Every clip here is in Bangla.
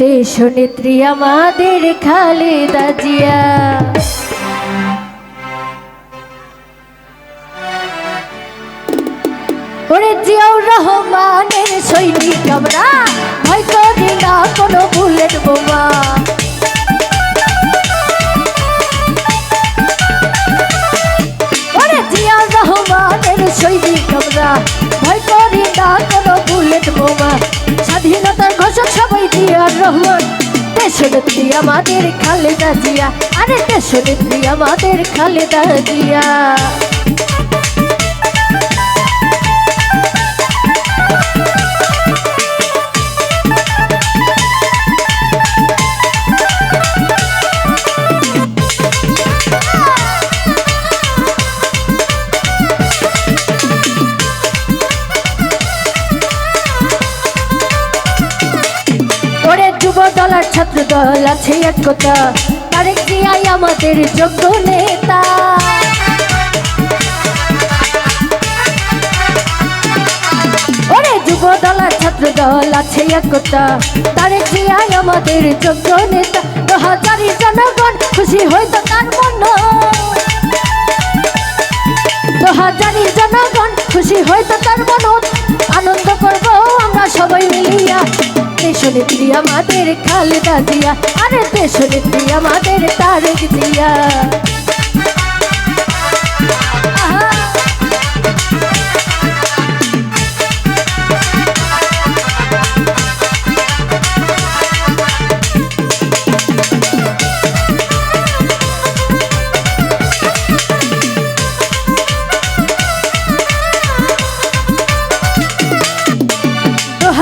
দেশনেত্রী আমাদের খালেদা জিয়া। ওরে জিয়াউর রহমানের সৈনিক আমরা, ভয় করি না কোনো বুলেট বোমা। ওরে জিয়াউর রহমানের সৈনিক আমরা, ভয় করি না কোনো বুলেট বোমা। স্বাধীনতার ঘোষক সবাই জিয়াউর রহমান, দেশনেত্রী আমাদের খালেদা জিয়া। আরে দেশনেত্রী আমাদের খালেদা জিয়া। যুবদল আর ছাত্র দল আছে একতা, তারেক জিয়াই আমাদের যোগ্য নেতা। ওরে যুবদল আর ছাত্র দল আছে একতা, তারেক জিয়াই আমাদের যোগ্য নেতা। 2000 জনগণ খুশি হইতো তার মন, 2000 জনগণ খুশি হইতো তার মন। আনন্দ করব আমরা সবাই মিলিয়া, দেশনেত্রী আমাদের খালেদা জিয়া। আরে দেশনেত্রী আমাদের তারেক জিয়া।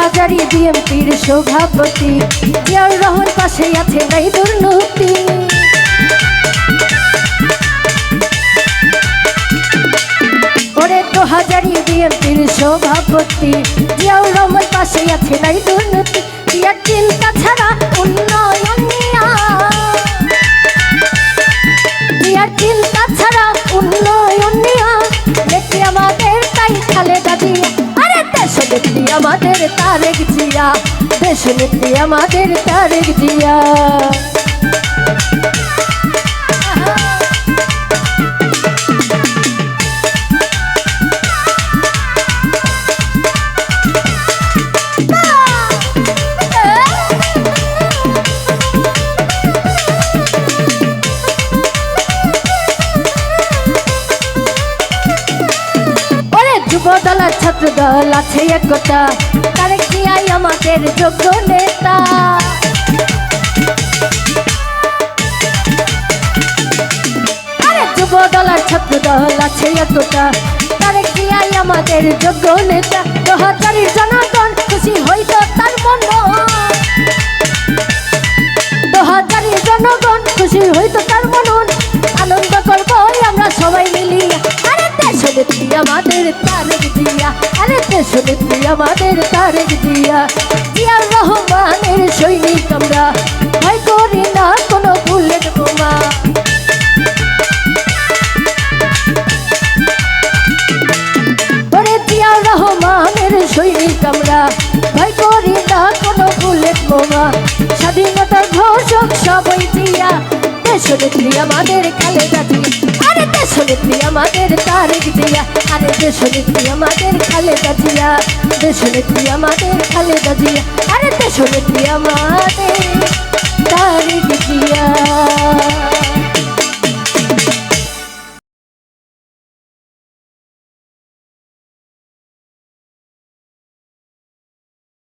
হাজারি বিএমপির সভাপতি, জিয়াউর রহমান পাশে আছে নাই দুর্নীতি। ওরে 2000 বিএমপির সভাপতি, জিয়াউর রহমান পাশে আছে নাই দুর্নীতি। জিয়ার চিন্তা ছাড়া উন্নয়ন নিয়া, জিয়ার চিন্তা ছাড়া উন্নয়ন নিয়া, নেত্রী আমাদের তাই খালেদা জিয়া। দেশনেত্রী আমাদের তারেক জিয়া, দেশনেত্রী আমাদের তারেক জিয়া। যুবদল আর ছাত্র দল আছে একতা, তারেক জিয়াই আমাদের যোগ্য নেতা। আরে যুবদল আর ছাত্র দল আছে একতা, তারেক জিয়াই আমাদের যোগ্য নেতা। 2000 জনগণ খুশি হইতো তার মন, 2000 জনগণ খুশি হইতো তার মন। আনন্দ করবো আমরা সবাই মিলিয়া, আরে দেশনেত্রী আমাদের তারেক জিয়া। আরে দেশনেত্রী আমাদের তারেক জিয়া। জিয়াউর রহমানের সৈনিক আমরা, ভয় করি না কোনো বুলেট বোমা। ওরে জিয়াউর রহমানের সৈনিক আমরা, ভয় করি না কোনো বুলেট বোমা। স্বাধীনতার ঘোষক সবাই জিয়া, দেশনেত্রী আমাদের খালেদা জিয়া। আরে দেশনেত্রী আমাদের তারেক জিয়া। আরে দেশনেত্রী আমাদের খালেদা জিয়া, দেশনেত্রী আমাদের খালেদা জিয়া। আরে দেশনেত্রী আমাদের তারেক